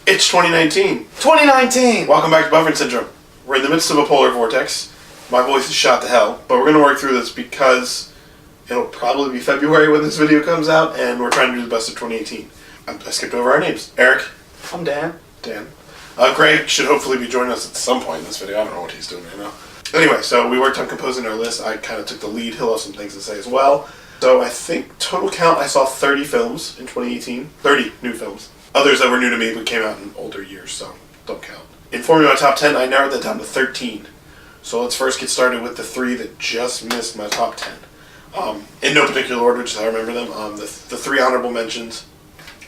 It's 2019. 2019! Welcome back to Buffering Syndrome. We're in the midst of a polar vortex. My voice is shot to hell, but we're going to work through this because it'll probably be February when this video comes out, and we're trying to do the best of 2018. I skipped over our names. Eric. I'm Dan. Dan. Greg should hopefully be joining us at some point in this video. I don't know what he's doing right now. Anyway, so we worked on composing our list. I kind of took the lead. He'll have some things to say as well. So I think total count, I saw 30 films in 2018. 30 new films. Others that were new to me but came out in older years, so don't count. In forming my top 10, I narrowed that down to 13. So let's first get started with the 3 that just missed my top 10. In no particular order, just how I remember them. The 3 honorable mentions.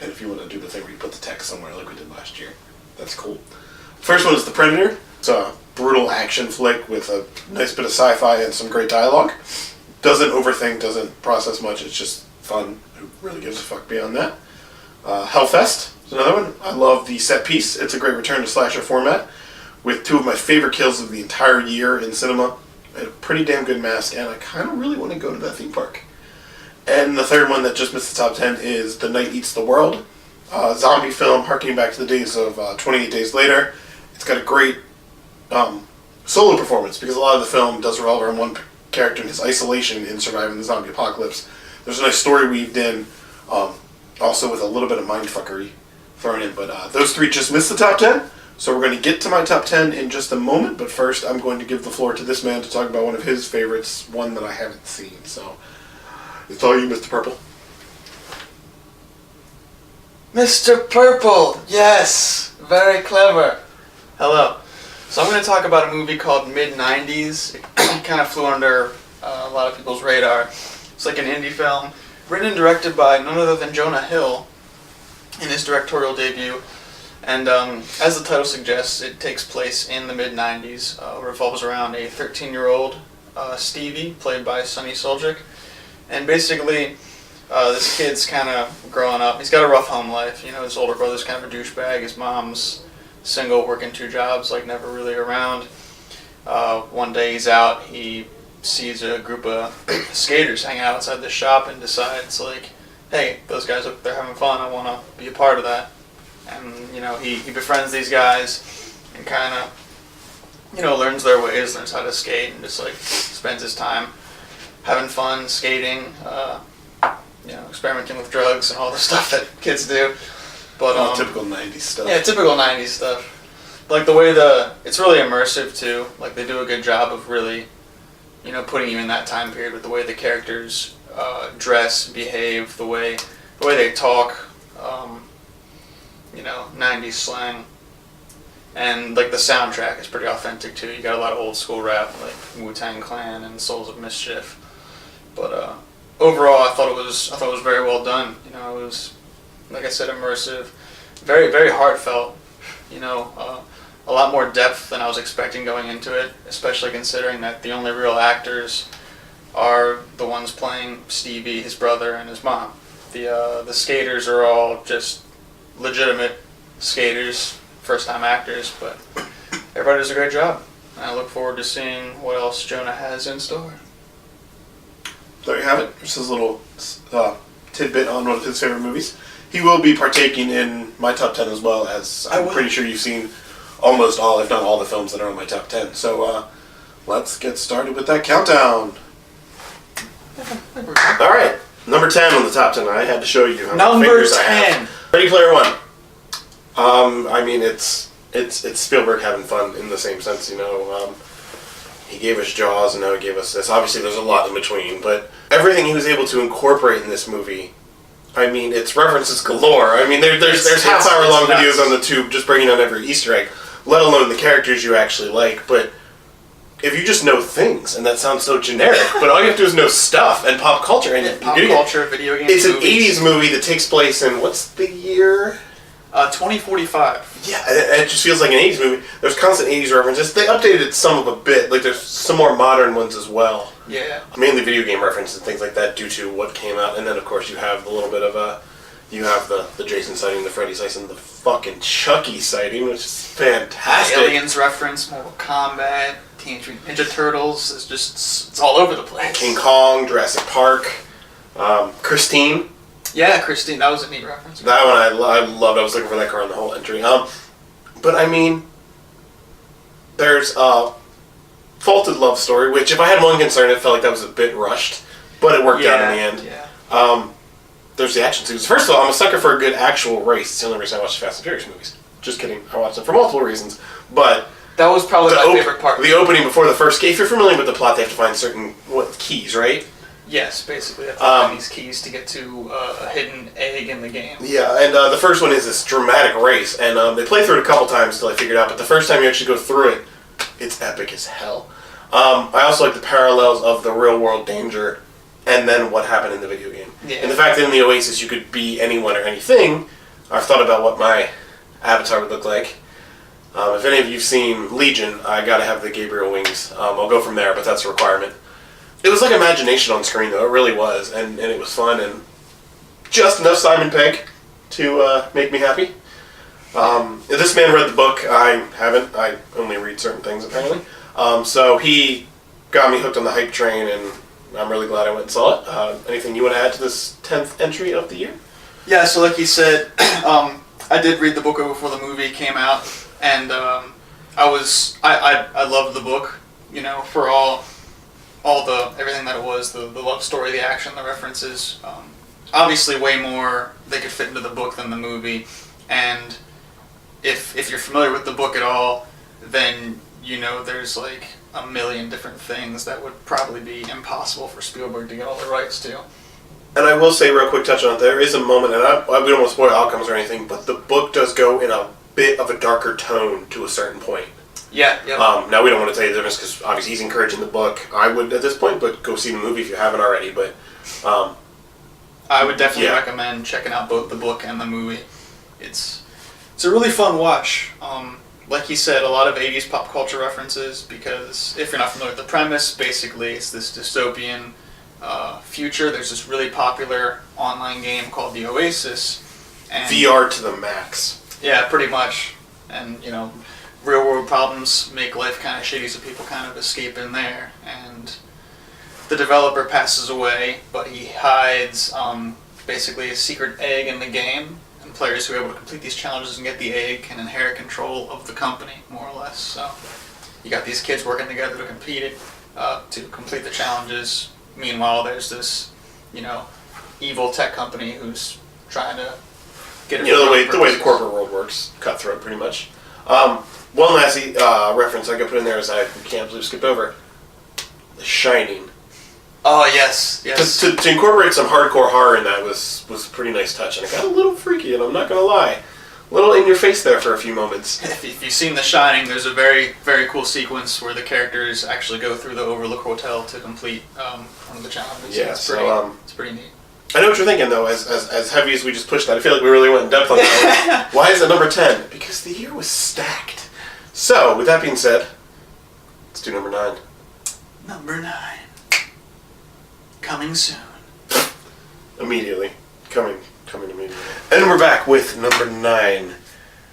And if you want to do the thing where you put the text somewhere like we did last year, that's cool. First one is The Predator. It's a brutal action flick with a nice bit of sci-fi and some great dialogue. Doesn't overthink, doesn't process much, it's just fun. Who really gives a fuck beyond that? Hellfest is another one. I love the set piece. It's a great return to slasher format with 2 of my favorite kills of the entire year in cinema. I had a pretty damn good mask, and I kind of really want to go to that theme park. And the third one that just missed the top 10 is The Night Eats the World. Zombie film harkening back to the days of 28 Days Later. It's got a great solo performance because a lot of the film does revolve around one character in his isolation in surviving the zombie apocalypse. There's a nice story weaved in, also with a little bit of mindfuckery thrown in. But those 3 just missed the top 10, so we're going to get to my top 10 in just a moment. But first, I'm going to give the floor to this man to talk about one of his favorites, one that I haven't seen. So it's all you, Mr. Purple. Mr. Purple! Yes! Very clever. Hello. So I'm going to talk about a movie called Mid-90s. It kind of flew under a lot of people's radar. It's like an indie film, written and directed by none other than Jonah Hill in his directorial debut. And as the title suggests, it takes place in the mid-90s. Revolves around a 13-year-old Stevie, played by Sonny Suljic. And basically, this kid's kind of growing up. He's got a rough home life. You know, his older brother's kind of a douchebag. His mom's single, working 2 jobs, like never really around. One day he's out, he sees a group of skaters hanging out outside the shop and decides, like, hey, those guys look, they're having fun, I want to be a part of that. And, you know, he befriends these guys and kind of, you know, learns their ways, learns how to skate, and just, like, spends his time having fun, skating, you know, experimenting with drugs and all the stuff that kids do. But typical 90s stuff. Yeah, typical 90s stuff. Like the way it's really immersive too. Like they do a good job of really, you know, putting you in that time period with the way the characters dress, behave, the way they talk, you know, 90s slang. And like the soundtrack is pretty authentic too. You got a lot of old school rap like Wu-Tang Clan and Souls of Mischief. But overall, I thought it was very well done. You know, it was, like I said, immersive, very, very heartfelt, you know, a lot more depth than I was expecting going into it, especially considering that the only real actors are the ones playing Stevie, his brother, and his mom. The skaters are all just legitimate skaters, first-time actors, but everybody does a great job. And I look forward to seeing what else Jonah has in store. There you have it. Just his little tidbit on one of his favorite movies. He will be partaking in my top 10 as well, as I'm pretty sure you've seen almost all, if not all, the films that are on my top 10. So let's get started with that countdown. All right, number 10 on the top 10. I had to show you how many fingers I have. Ready Player One. I mean, it's Spielberg having fun in the same sense, you know. He gave us Jaws, and now he gave us this. Obviously, there's a lot in between, but everything he was able to incorporate in this movie, I mean, it's references galore. I mean, there's half-hour-long videos on the tube just bringing out every Easter egg, let alone the characters you actually like. But if you just know things, and that sounds so generic, but all you have to do is know stuff and pop culture. And pop culture, video games, it's an movies. 80s movie that takes place in, what's the year? 2045. Yeah, it just feels like an 80s movie. There's constant 80s references. They updated it some of a bit. Like, there's some more modern ones as well. Yeah. Mainly video game references and things like that due to what came out. And then, of course, you have a little bit of you have the Jason sighting, the Freddy sighting, the fucking Chucky sighting, which is fantastic. Aliens reference, Mortal Kombat, Teenage Mutant Ninja Turtles. It's all over the place. King Kong, Jurassic Park, Christine. Yeah, Christine, that was a neat reference. That one I loved. I was looking for that car in the whole entry. But I mean, there's a Faulted Love Story, which if I had one concern, it felt like that was a bit rushed, but it worked out in the end. Yeah. There's the action scenes. First of all, I'm a sucker for a good actual race. It's the only reason I watch the Fast and Furious movies. Just kidding. I watch them for multiple reasons. But that was probably my favorite part. The opening before the first game. If you're familiar with the plot, they have to find certain keys, right? Yes, basically. They have to find these keys to get to a hidden egg in the game. Yeah, and the first one is this dramatic race. And they play through it a couple times until I figured it out. But the first time you actually go through it, it's epic as hell. I also like the parallels of the real world danger and then what happened in the video game. Yeah. And the fact that in the Oasis you could be anyone or anything, I've thought about what my avatar would look like. If any of you've seen Legion, I gotta have the Gabriel wings. I'll go from there, but that's a requirement. It was like imagination on screen, though. It really was, and it was fun, and just enough Simon Pegg to make me happy. If this man read the book, I haven't. I only read certain things, apparently. So he got me hooked on the hype train, and I'm really glad I went and saw it. Anything you want to add to this 10th entry of the year? Yeah, so like you said, I did read the book before the movie came out, and I loved the book, you know, for all the everything that it was, the love story, the action, the references. Obviously, way more they could fit into the book than the movie, and if you're familiar with the book at all, then you know there's like a million different things that would probably be impossible for Spielberg to get all the rights to. And I will say real quick, touch on it, there is a moment, and we don't want to spoil outcomes or anything, but the book does go in a bit of a darker tone to a certain point. Yeah, yeah. Now, we don't want to tell you the difference because obviously he's encouraging the book. I would at this point, but go see the movie if you haven't already. But I would definitely recommend checking out both the book and the movie. It's a really fun watch. Like he said, a lot of 80s pop culture references, because if you're not familiar with the premise, basically it's this dystopian future. There's this really popular online game called the Oasis. And VR to the max. Yeah, pretty much. And, you know, real world problems make life kind of shitty, so people kind of escape in there. And the developer passes away, but he hides basically a secret egg in the game. And players who are able to complete these challenges and get the egg can inherit control of the company, more or less. So you got these kids working together to complete the challenges. Meanwhile, there's this, you know, evil tech company who's trying to get it. You know, the way the corporate world works, cutthroat, pretty much. One last reference I could put in there is I can't believe skipped over. The Shining. Oh, yes, yes. To incorporate some hardcore horror in that was a pretty nice touch, and it got a little freaky, and I'm not going to lie. A little in your face there for a few moments. If you've seen The Shining, there's a very, very cool sequence where the characters actually go through the Overlook Hotel to complete one of the challenges. Yeah, it's pretty neat. I know what you're thinking, though, as heavy as we just pushed that. I feel like we really went in depth on that one. Why is it number 10? Because the year was stacked. So, with that being said, let's do number 9. Number 9. Coming soon. Immediately. Coming immediately. And we're back with number 9.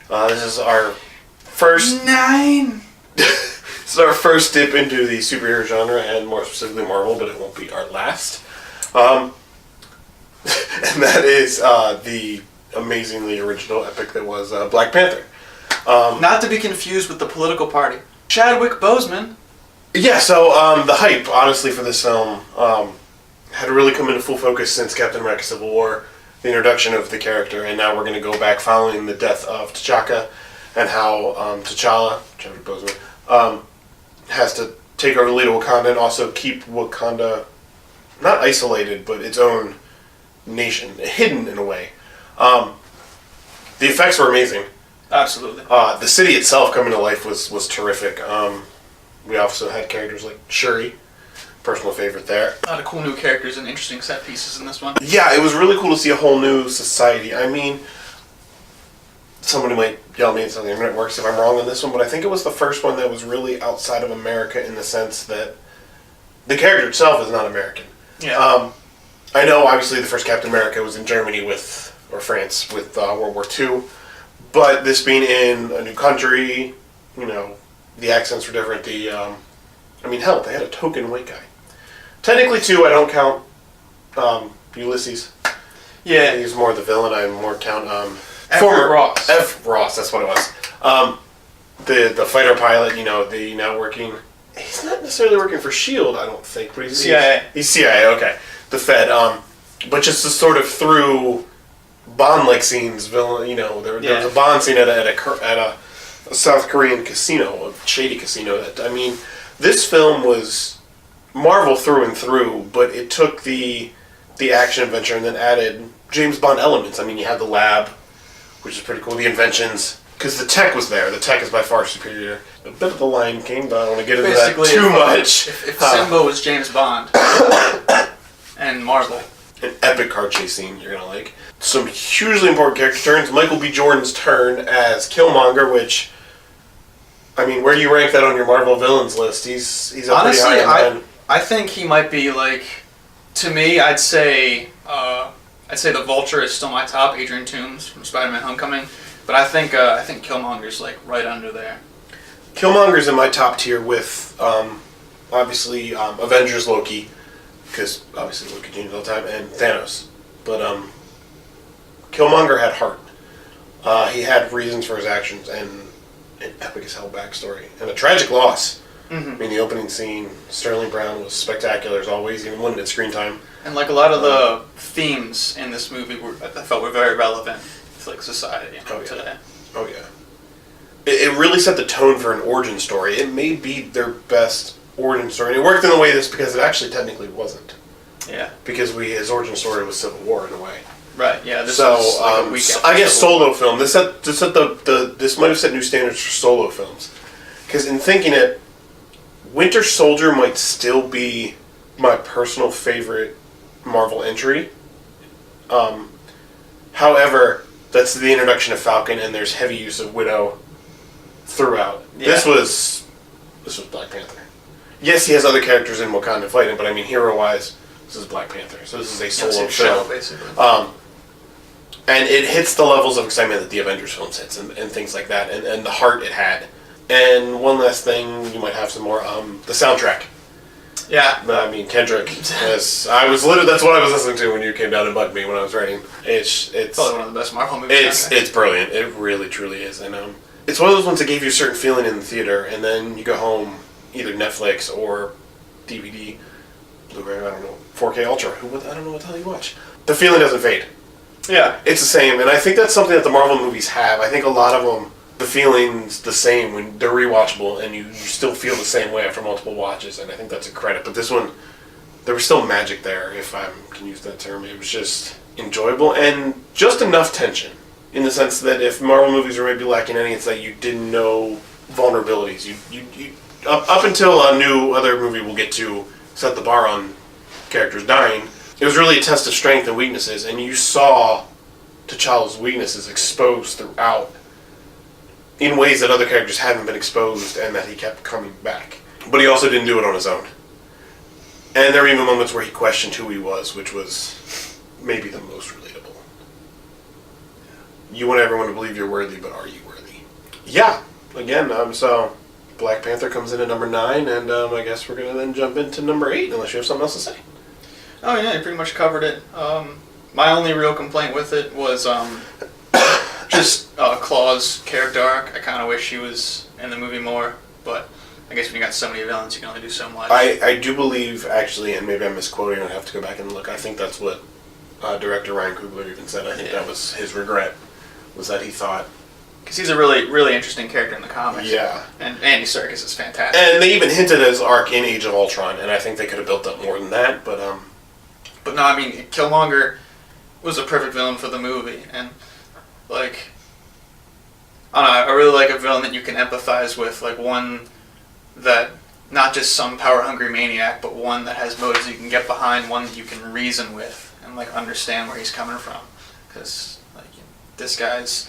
This is our first... 9! This is our first dip into the superhero genre, and more specifically Marvel, but it won't be our last. And that is the amazingly original epic that was Black Panther. Not to be confused with the political party. Chadwick Boseman. Yeah, so the hype, honestly, for this film had really come into full focus since Captain America Civil War, the introduction of the character, and now we're going to go back following the death of T'Chaka and how T'Challa, Chadwick Boseman, has to take over the lead of Wakanda and also keep Wakanda not isolated, but its own nation, hidden in a way. The effects were amazing. Absolutely. The city itself coming to life was terrific. We also had characters like Shuri, personal favorite there. A lot of cool new characters and interesting set pieces in this one. Yeah, it was really cool to see a whole new society. I mean, somebody might yell at me and say the internet works if I'm wrong on this one, but I think it was the first one that was really outside of America in the sense that the character itself is not American. Yeah. I know, obviously, the first Captain America was in Germany or France with World War II, but this being in a new country, you know, the accents were different. Hell, they had a token white guy. Technically, 2, I don't count Ulysses. Yeah. He's more the villain. I'm more Everett Ross. F. Ross, that's what it was. The fighter pilot, the now working. He's not necessarily working for S.H.I.E.L.D., I don't think, but he's CIA. He's CIA, okay. The Fed. But just to sort of through Bond-like scenes, villain. There was a Bond scene at a South Korean casino, a shady casino. This film was Marvel through and through, but it took the action adventure and then added James Bond elements. You had the lab, which is pretty cool. The inventions, because the tech was there. The tech is by far superior. A bit of the Lion King, but I don't want to get into that too much. If Simba was James Bond and Marvel. An epic car chase scene you're gonna like. Some hugely important character turns. Michael B. Jordan's turn as Killmonger, which, where do you rank that on your Marvel villains list? He's up honestly, pretty high. I think he might be to me, I'd say the Vulture is still my top. Adrian Toomes from Spider-Man: Homecoming, but I think Killmonger's right under there. Killmonger's in my top tier with obviously Avengers Loki, because obviously Loki changes all the time, and Thanos. But Killmonger had heart. He had reasons for his actions and an epic as hell backstory and a tragic loss. Mm-hmm. The opening scene, Sterling Brown was spectacular as always, even limited screen time. And a lot of the themes in this movie I felt were very relevant to society today. Oh yeah. It really set the tone for an origin story. It may be their best origin story. And it worked in a way because it actually technically wasn't. Yeah. Because his origin story was Civil War in a way. Right. Yeah. This was a week after I guess Civil solo War. film. This might have set new standards for solo films. Because in thinking it, Winter Soldier might still be my personal favorite Marvel entry. However, that's the introduction of Falcon, and there's heavy use of Widow throughout. Yeah. This was Black Panther. Yes, he has other characters in Wakanda fighting, but hero-wise, this is Black Panther. So this is a solo film, basically. And it hits the levels of excitement that the Avengers films hits, and things like that, and the heart it had. And one last thing, you might have some more. The soundtrack. Yeah. Kendrick. That's what I was listening to when you came down and bugged me when I was writing. It's probably one of the best Marvel movies. It's brilliant. It really, truly is. And it's one of those ones that gave you a certain feeling in the theater, and then you go home, either Netflix or DVD, Blu-ray, I don't know, 4K Ultra. I don't know what the hell you watch. The feeling doesn't fade. Yeah. It's the same, and I think that's something that the Marvel movies have. I think a lot of them, the feeling's the same when they're rewatchable, and you still feel the same way after multiple watches, and I think that's a credit. But this one, there was still magic there, if I can use that term. It was just enjoyable, and just enough tension, in the sense that if Marvel movies are maybe lacking any, it's that you didn't know vulnerabilities. You up until a new other movie we'll get to set the bar on characters dying, it was really a test of strength and weaknesses, and you saw T'Challa's weaknesses exposed throughout in ways that other characters haven't been exposed, and that he kept coming back. But he also didn't do it on his own. And there were even moments where he questioned who he was, which was maybe the most relatable. You want everyone to believe you're worthy, but are you worthy? Yeah. Again, so Black Panther comes in at number 9, and I guess we're going to then jump into number 8, unless you have something else to say. Oh yeah, you pretty much covered it. My only real complaint with it was just Claw's character arc. I kind of wish she was in the movie more, but I guess when you got so many villains, you can only do so much. I do believe, actually, and maybe I'm misquoting, I'd have to go back and look, I think that's what director Ryan Coogler even said. I think that was his regret, was that he thought... Because he's a really, really interesting character in the comics. Yeah. And Andy Serkis is fantastic. And they even hinted at his arc in Age of Ultron, and I think they could have built up more than that, but... But no, Killmonger was a perfect villain for the movie, and, I don't know, I really like a villain that you can empathize with, one that, not just some power-hungry maniac, but one that has motives you can get behind, one that you can reason with, and, understand where he's coming from. Because, this guy's,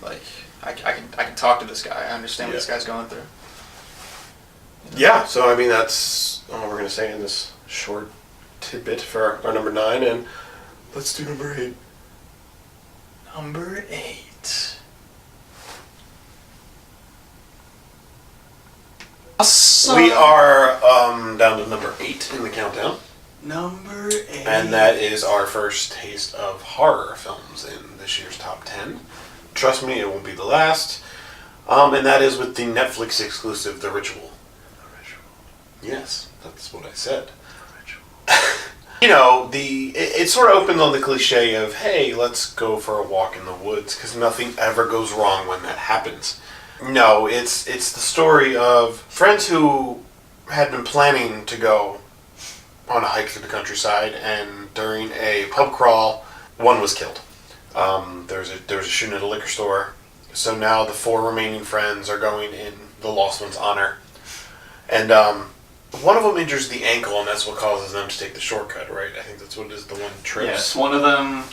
I can talk to this guy, I understand what this guy's going through. Yeah, so, that's all we're going to say in this short tidbit for our number 9, and let's do number 8. Number 8. We are down to number 8 in the countdown. Number 8. And that is our first taste of horror films in this year's top 10. Trust me, it won't be the last. And that is with the Netflix exclusive, The Ritual. The Ritual. Yes, that's what I said. The Ritual. You know, it sort of opened on the cliche of, hey, let's go for a walk in the woods, because nothing ever goes wrong when that happens. No, it's the story of friends who had been planning to go on a hike through the countryside, and during a pub crawl, one was killed. There was a shooting at a liquor store, so now the 4 remaining friends are going in the lost one's honor. And one of them injures the ankle, and that's what causes them to take the shortcut, right? I think that's what it is, the one trips. Yes, one of them,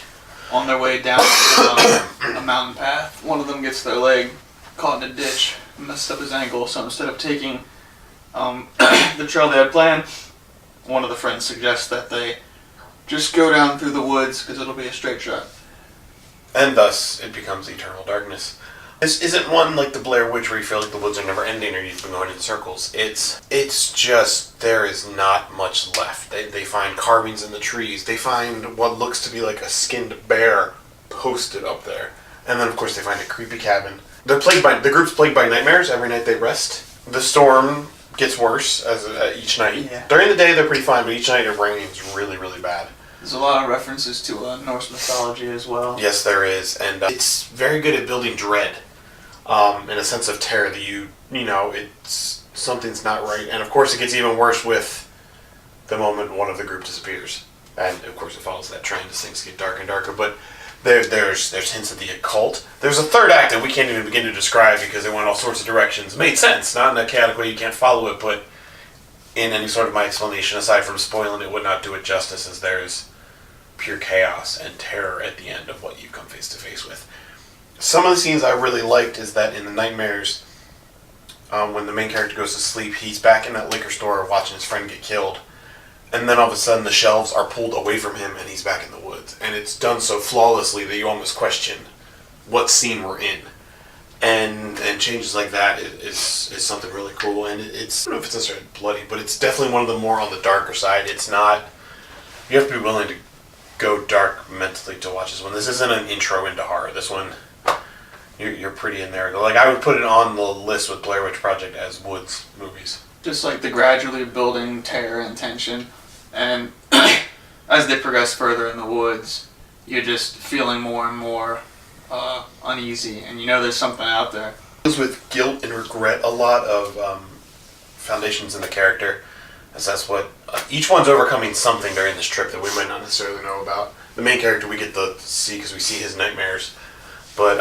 on their way down a mountain path, one of them gets their leg caught in a ditch, messed up his ankle, so instead of taking the trail they had planned, one of the friends suggests that they just go down through the woods, because it'll be a straight shot. And thus, it becomes eternal darkness. This isn't one like the Blair Witch where you feel like the woods are never ending or you've been going in circles. It's just, there is not much left. They find carvings in the trees. They find what looks to be like a skinned bear posted up there. And then, of course, they find a creepy cabin. The group's plagued by nightmares every night they rest. The storm gets worse each night. Yeah. During the day, they're pretty fine, but each night it rains really, really bad. There's a lot of references to Norse mythology as well. Yes, there is. And it's very good at building dread. In a sense of terror that you know, it's something's not right. And of course it gets even worse with the moment one of the group disappears. And of course it follows that trend as things get darker and darker. But there's hints of the occult. There's a third act that we can't even begin to describe because it went all sorts of directions. It made sense, not in a chaotic way you can't follow it, but in any sort of my explanation, aside from spoiling it, would not do it justice, as there's pure chaos and terror at the end of what you come face to face with. Some of the scenes I really liked is that in the nightmares, when the main character goes to sleep, he's back in that liquor store watching his friend get killed. And then all of a sudden the shelves are pulled away from him and he's back in the woods. And it's done so flawlessly that you almost question what scene we're in. And changes like that is something really cool. And it's, I don't know if it's necessarily bloody, but it's definitely one of the more on the darker side. It's not, you have to be willing to go dark mentally to watch this one. This isn't an intro into horror. This one, you're pretty in there. Like, I would put it on the list with Blair Witch Project as Woods movies. Just like the gradually building terror and tension, and as they progress further in the woods, you're just feeling more and more uneasy, and you know there's something out there. With guilt and regret, a lot of foundations in the character, as that's what each one's overcoming something during this trip that we might not necessarily know about. The main character we get to see because we see his nightmares, but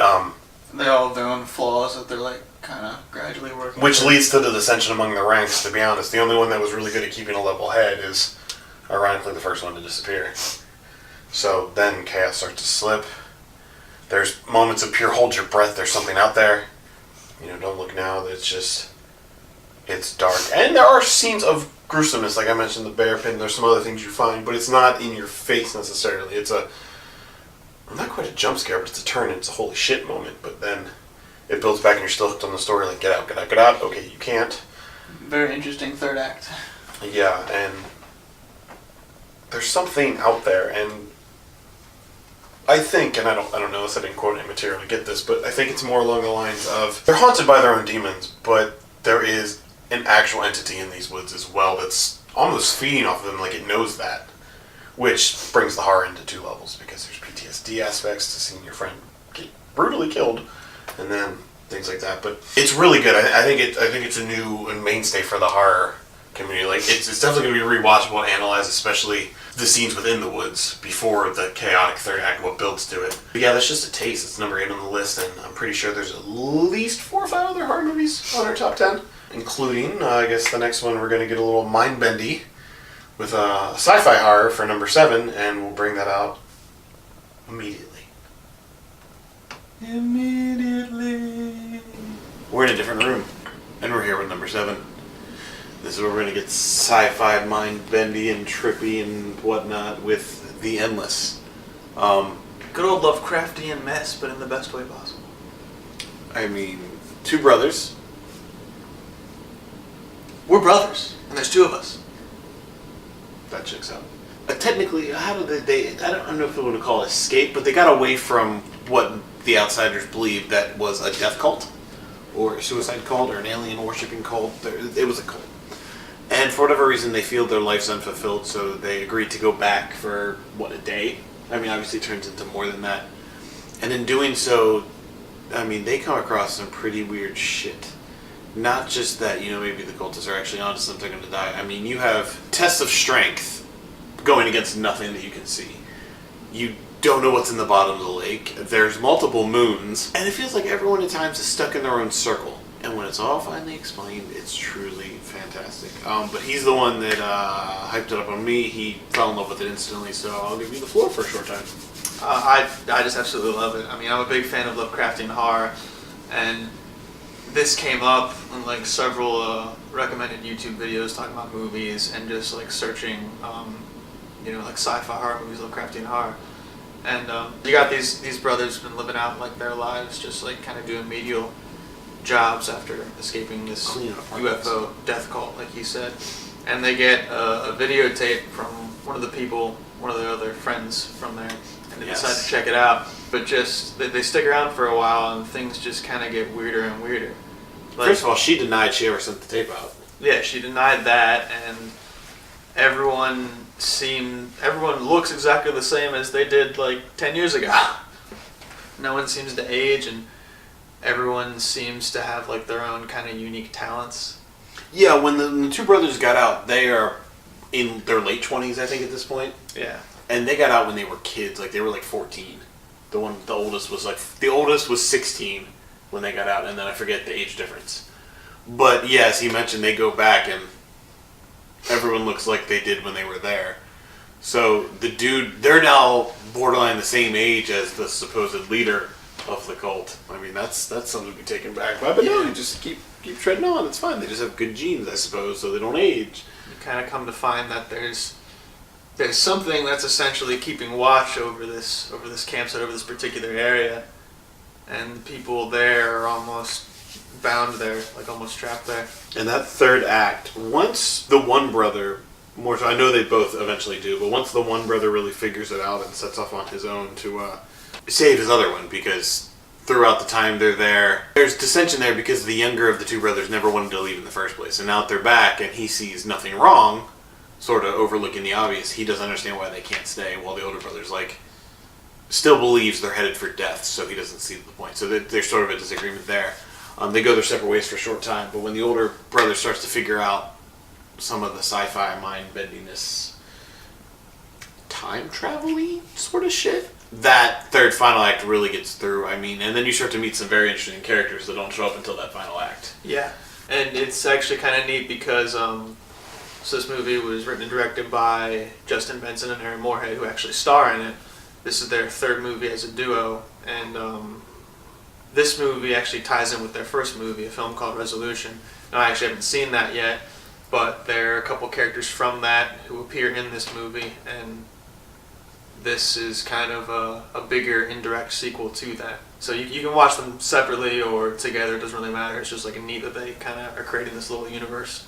they all have their own flaws that they're like kind of gradually working. Which leads to the dissension among the ranks. To be honest, the only one that was really good at keeping a level head is, ironically, the first one to disappear. So then chaos starts to slip. There's moments of pure hold your breath. There's something out there. You know, don't look now. It's dark. And there are scenes of gruesomeness, like I mentioned, the bear pin. There's some other things you find, but it's not in your face necessarily. It's not quite a jump scare, but it's a turn. It's a holy shit moment. But then it builds back and you're still hooked on the story. Like, get out, get out, get out. Okay, you can't. Very interesting third act. Yeah, and there's something out there, and I think, and I don't know this, I didn't quote any material to get this, but I think it's more along the lines of, they're haunted by their own demons, but there is an actual entity in these woods as well that's almost feeding off of them, like it knows that, which brings the horror into 2 levels, because there's PTSD aspects to seeing your friend get brutally killed, and then things like that. But it's really good. I think it's a new mainstay for the horror community. Like, it's definitely going to be rewatchable and analyzed, especially the scenes within the woods before the chaotic third act, what builds to it. But yeah, that's just a taste. It's number 8 on the list, and I'm pretty sure there's at least 4 or 5 other horror movies on our top 10, including, I guess the next one we're going to get a little mind-bendy with a sci-fi horror for number 7, and we'll bring that out immediately. We're in a different room, and we're here with number 7. This is where we're going to get sci-fi, mind-bendy, and trippy, and whatnot with The Endless. Good old Lovecraftian mess, but in the best way possible. I mean, 2 brothers. We're brothers, and there's 2 of us. That checks out. Technically, how did they? I don't know if we want to call it escape, but they got away from what the outsiders believed that was a death cult, or a suicide cult, or an alien worshipping cult. It was a cult, and for whatever reason, they feel their life's unfulfilled, so they agreed to go back for a day. I mean, obviously, it turns into more than that, and in doing so, I mean, they come across some pretty weird shit. Not just that, maybe the cultists are actually onto something, they're going to die. I mean, you have tests of strength going against nothing that you can see. You don't know what's in the bottom of the lake. There's multiple moons. And it feels like everyone at times is stuck in their own circle. And when it's all finally explained, it's truly fantastic. But he's the one that hyped it up on me. He fell in love with it instantly, so I'll give you the floor for a short time. I just absolutely love it. I mean, I'm a big fan of Lovecraftian horror, and this came up in like several recommended YouTube videos talking about movies and just like searching, like sci-fi horror movies, Lovecraftian horror. And you got these brothers been living out like their lives, just like kind of doing medial jobs after escaping this UFO death cult, like he said. And they get a videotape from one of their other friends from there, and they decide to check it out. But just they stick around for a while, and things just kind of get weirder and weirder. Like, first of all, she denied she ever sent the tape out. Yeah, she denied that, and everyone looks exactly the same as they did like 10 years ago. No one seems to age, and everyone seems to have like their own kind of unique talents. Yeah, when the two brothers got out, they are in their late 20s, I think, at this point. Yeah. And they got out when they were kids, like they were like 14. The oldest was 16 when they got out, and then I forget the age difference. But yes, he mentioned they go back and everyone looks like they did when they were there. So they're now borderline the same age as the supposed leader of the cult. I mean, that's something to be taken back by. But no, you just keep treading on. It's fine. They just have good genes, I suppose, so they don't age. You kind of come to find that there's something that's essentially keeping watch over this campsite, over this particular area, and the people there are almost bound there, like almost trapped there. And that third act, once the one brother, more so, I know they both eventually do, but once the one brother really figures it out and sets off on his own to save his other one, because throughout the time they're there, there's dissension there because the younger of the two brothers never wanted to leave in the first place, and now that they're back and he sees nothing wrong, sort of overlooking the obvious, he doesn't understand why they can't stay, while the older brother's like, still believes they're headed for death, so he doesn't see the point. So there's sort of a disagreement there. They go their separate ways for a short time, but when the older brother starts to figure out some of the sci-fi mind-bendiness, time travel-y sort of shit, that third final act really gets through. I mean, and then you start to meet some very interesting characters that don't show up until that final act. Yeah, and it's actually kind of neat because so this movie was written and directed by Justin Benson and Aaron Moorhead, who actually star in it. This is their third movie as a duo, and this movie actually ties in with their first movie, a film called Resolution. Now, I actually haven't seen that yet, but there are a couple characters from that who appear in this movie, and this is kind of a bigger indirect sequel to that. So you can watch them separately or together, it doesn't really matter. It's just like a neat that they kind of are creating this little universe.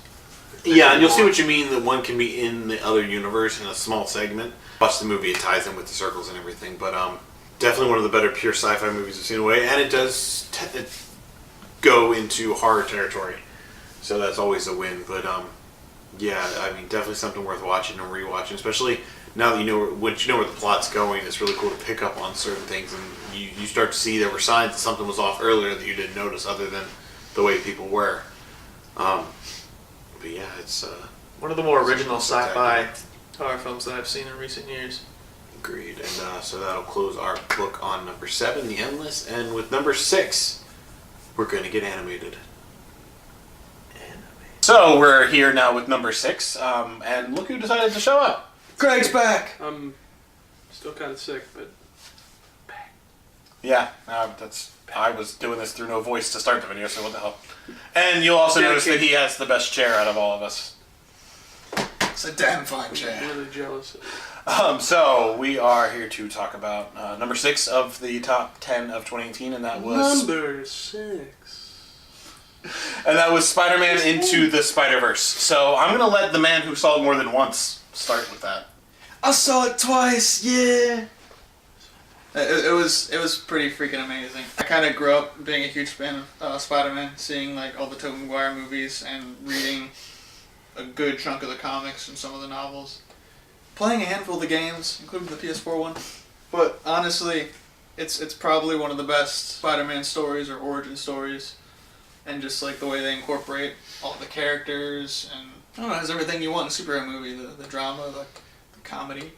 Yeah, and you'll see what you mean, that one can be in the other universe in a small segment. Watch the movie, it ties in with the circles and everything, but definitely one of the better pure sci-fi movies I've seen away, and it does go into horror territory, so that's always a win. But yeah, I mean, definitely something worth watching and rewatching, especially now that you know where the plot's going. It's really cool to pick up on certain things, and you start to see there were signs that something was off earlier that you didn't notice, other than the way people were. But yeah, it's one of the more original sci-fi horror films that I've seen in recent years. Agreed. And so that'll close our book on number 7, The Endless. And with number 6, we're going to get animated. So we're here now with number 6, and look who decided to show up. Greg's back! I'm still kind of sick, but... Yeah, I was doing this through no voice to start the video, so what the hell. And you'll also notice that he has the best chair out of all of us. It's a damn fine chair. I'm really jealous. So we are here to talk about number 6 of the top 10 of 2018, and that was... Number 6. And that was Spider-Man Into the SpiderVerse. So I'm going to let the man who saw it more than once start with that. I saw it twice, yeah. It was pretty freaking amazing. I kind of grew up being a huge fan of Spider-Man, seeing like all the Tobey Maguire movies and reading a good chunk of the comics and some of the novels. Playing a handful of the games, including the PS4 one. But honestly, it's probably one of the best Spider-Man stories or origin stories. And just like the way they incorporate all the characters and I don't know, it has everything you want in a superhero movie. The drama, the comedy.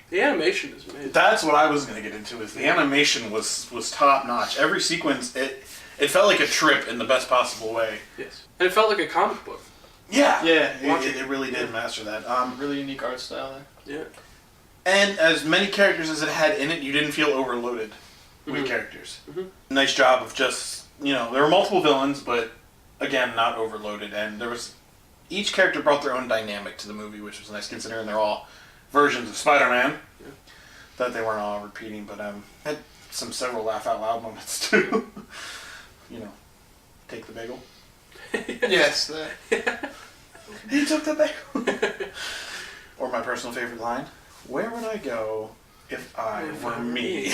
The animation is amazing. That's what I was going to get into. Is the animation was top notch. Every sequence, it felt like a trip in the best possible way. Yes. And it felt like a comic book. Yeah, Yeah. It really did master that. Really unique art style there. Yeah. And as many characters as it had in it, you didn't feel overloaded with characters. Mhm. Nice job of just, there were multiple villains, but again, not overloaded. And each character brought their own dynamic to the movie, which was nice considering they're all versions of Spider-Man. Yeah. That they weren't all repeating, but had several laugh out loud moments too. Take the bagel. Yes. He took the bagel. Or my personal favorite line: "Where would I go if I were me?"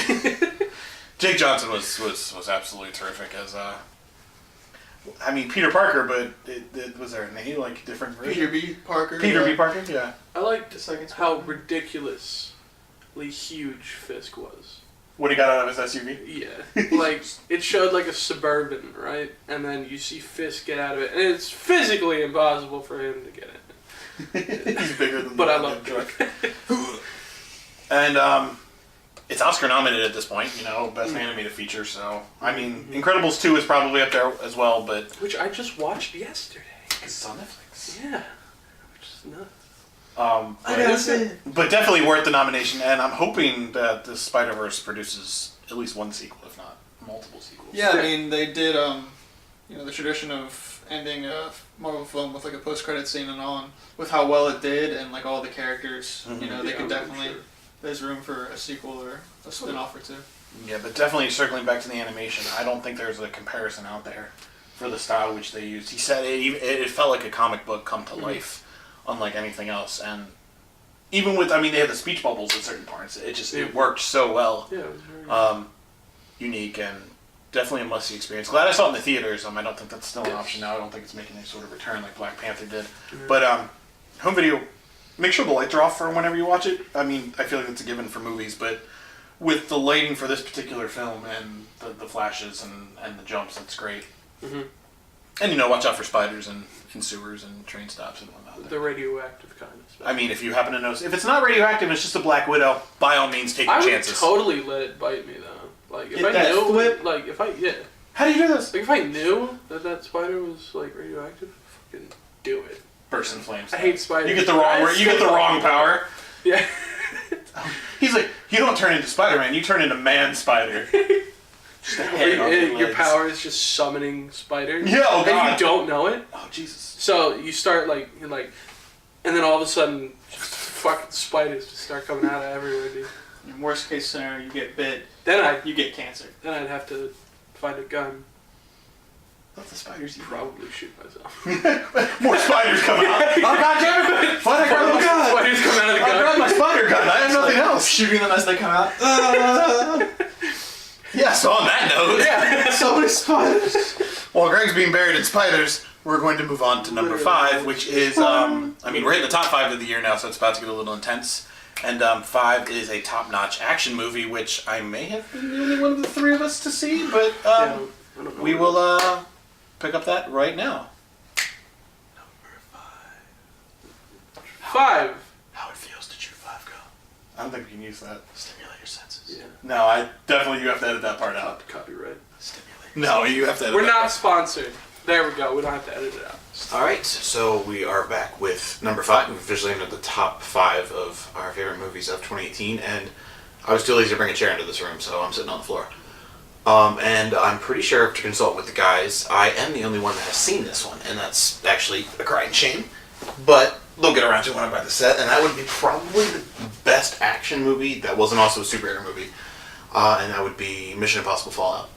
Jake Johnson was absolutely terrific as Peter Parker, but it was there a name like different version? Peter B. Parker. Peter B. Parker, yeah. I liked The second how Spider-Man. ridiculously huge Fisk was. When he got out of his SUV. Yeah. Like, it showed like a Suburban, right? And then you see Fisk get out of it, and it's physically impossible for him to get it. He's bigger than But the I love truck. And it's Oscar nominated at this point, Best Animated Feature. So Incredibles 2 is probably up there as well, but Which I just watched yesterday. because it's on Netflix. Yeah. Which is nuts. But definitely worth the nomination, and I'm hoping that the SpiderVerse produces at least one sequel, if not multiple sequels. Yeah, I mean, they did, the tradition of ending a Marvel film with like a post-credit scene and all, and with how well it did and like all the characters, they could definitely, there's room for a sequel or a spin-off or two. Yeah, but definitely circling back to the animation, I don't think there's a comparison out there for the style which they used. He said it felt like a comic book come to life, unlike anything else, and even with, they had the speech bubbles at certain parts. It worked so well. Yeah, it was very Unique and definitely a must-see experience. Glad I saw it in the theaters. I don't think that's still an option now. I don't think it's making any sort of return like Black Panther did. But home video, make sure the lights are off for whenever you watch it. I feel like it's a given for movies, but with the lighting for this particular film and the flashes and the jumps, it's great. Mm-hmm. And watch out for spiders and sewers and train stops and whatnot. the radioactive kind of stuff. If you happen to notice, if it's not radioactive, it's just a Black Widow. By all means, take your chances. I would totally let it bite me though. Like if Get I that knew, flip. How do you do this? like if I knew that spider was like radioactive, fucking do it. Burst in flames. I hate spiders. You get the wrong word. You get the wrong power. Yeah. He's like, you don't turn into Spider-Man. You turn into Man Spider. Just a head on your Your legs. power is just summoning spiders. Yeah, oh God. And you don't know it. Oh Jesus. So you start and then all of a sudden, just fucking spiders just start coming out of everywhere, dude. In worst case scenario, you get bit, Then you get cancer. I'd have to find a gun, Let the spiders eat. probably shoot myself. More spiders come out. Oh God damn it! Why'd I grab my gun? Spiders come out of the I gun. grabbed my spider gun. I have nothing else. Shooting them as they come out. Yeah. So on that note, Yeah. So many spiders. while Greg's being buried in spiders, we're going to move on to number 5, which is we're in the top 5 of the year now, so it's about to get a little intense. And 5 is a top-notch action movie, which I may have been the only one of the 3 of us to see, but I don't know we will pick up that right now. 5. How it feels to chew 5 gum. I don't think we can use that. Stimulate your senses. Yeah. No, you have to edit that part out. Copyright. Stimulate. No, you have to edit We're that not part. sponsored. There we go. We don't have to edit it out. Alright, so we are back with number 5. We've officially entered the top 5 of our favorite movies of 2018, and I was too lazy to bring a chair into this room, so I'm sitting on the floor. And I'm pretty sure to consult with the guys, I am the only one that has seen this one, and that's actually a crying shame. But they'll get around to it when I buy the set, and that would be probably the best action movie that wasn't also a superhero movie, and that would be Mission Impossible Fallout.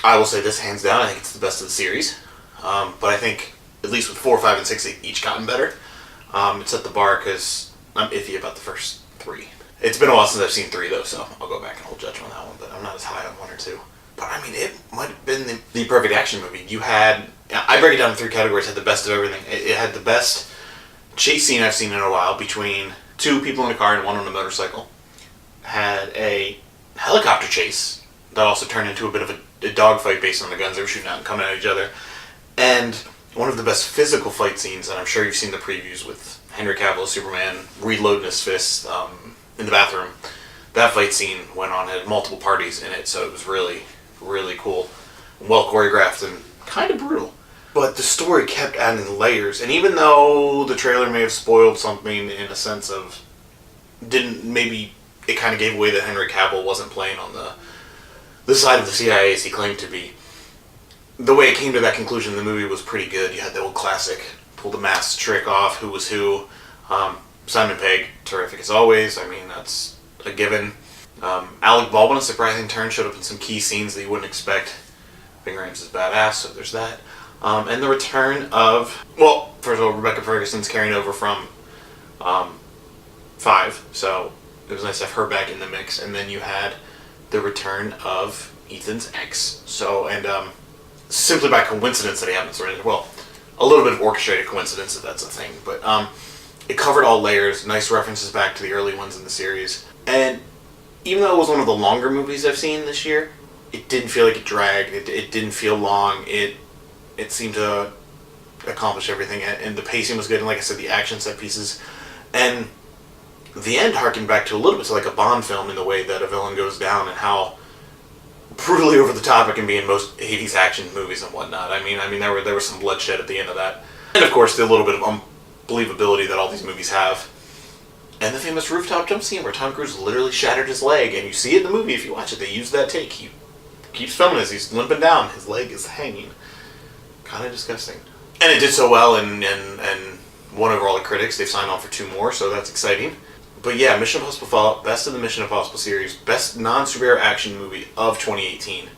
I will say this hands down, I think it's the best of the series. But I think at least with 4, 5, and 6, they've each gotten better. It set the bar because I'm iffy about the first 3. It's been a while since I've seen 3 though, so I'll go back and hold judgment on that one. But I'm not as high on 1 or 2. But I mean, it might have been the perfect action movie. You had, I break it down in 3 categories. Had the best of everything. It had the best chase scene I've seen in a while between 2 people in a car and 1 on a motorcycle. Had a helicopter chase that also turned into a bit of a dogfight based on the guns they were shooting out and coming at each other. And one of the best physical fight scenes, and I'm sure you've seen the previews with Henry Cavill as Superman reloading his fist in the bathroom. That fight scene went on, had multiple parties in it, so it was really, really cool. Well choreographed and kind of brutal. But the story kept adding layers, and even though the trailer may have spoiled something in a sense of, maybe it kind of gave away that Henry Cavill wasn't playing on the side of the CIA as he claimed to be. The way it came to that conclusion in the movie was pretty good. You had the old classic, pull the mask trick off, who was who. Simon Pegg, terrific as always. I mean, that's a given. Alec Baldwin, a surprising turn, showed up in some key scenes that you wouldn't expect. Ving Rhames is badass, so there's that. And the return of, well, first of all, Rebecca Ferguson's carrying over from 5, so it was nice to have her back in the mix. And then you had the return of Ethan's ex. So, and simply by coincidence that he happens to run into, well, a little bit of orchestrated coincidence, if that's a thing, but it covered all layers, nice references back to the early ones in the series. And even though it was one of the longer movies I've seen this year, it didn't feel like it dragged, it didn't feel long, it seemed to accomplish everything, and the pacing was good, and like I said, the action set pieces, and the end harkened back to a little bit to like a Bond film in the way that a villain goes down and how brutally over the top it can be in most 80s action movies and whatnot. I mean there was some bloodshed at the end of that, and of course the little bit of unbelievability that all these movies have, and the famous rooftop jump scene where Tom Cruise literally shattered his leg, and you see it in the movie if you watch it. They use that take. He keeps filming as he's limping down, his leg is hanging. Kind of disgusting. And it did so well and won over all the critics. They've signed on for 2 more, so that's exciting. But yeah, Mission Impossible Fallout, best of the Mission Impossible series, best non-superhero action movie of 2018.